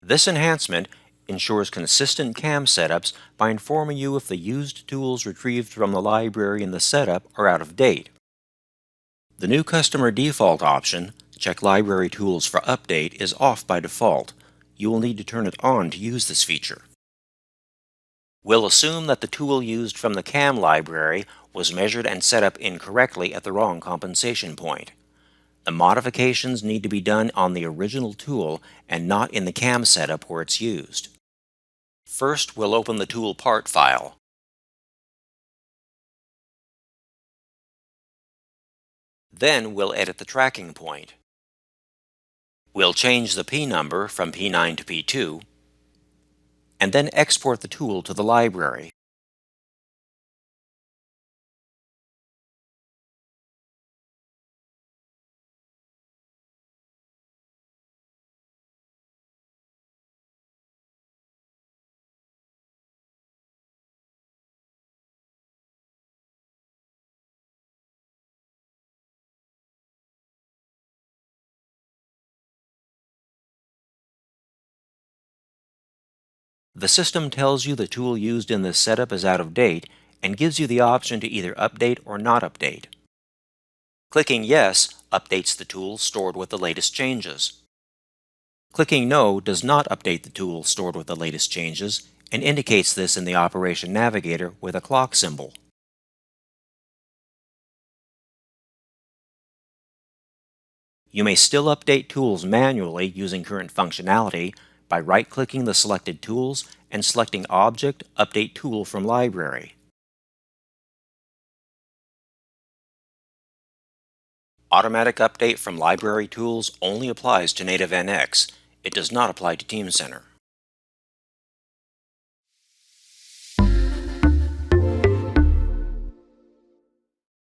This enhancement ensures consistent CAM setups by informing you if the used tools retrieved from the library in the setup are out of date. The new customer default option, Check Library Tools for Update, is off by default. You will need to turn it on to use this feature. We'll assume that the tool used from the CAM library was measured and set up incorrectly at the wrong compensation point. The modifications need to be done on the original tool and not in the CAM setup where it's used. First, we'll open the tool part file. Then we'll edit the tracking point. We'll change the P number from P9 to P2, and then export the tool to the library. The system tells you the tool used in this setup is out of date and gives you the option to either update or not update. Clicking Yes updates the tool stored with the latest changes. Clicking No does not update the tool stored with the latest changes and indicates this in the Operation Navigator with a clock symbol. You may still update tools manually using current functionality by right-clicking the selected tools and selecting Object Update Tool from Library. Automatic update from library tools only applies to native NX. It does not apply to Team Center.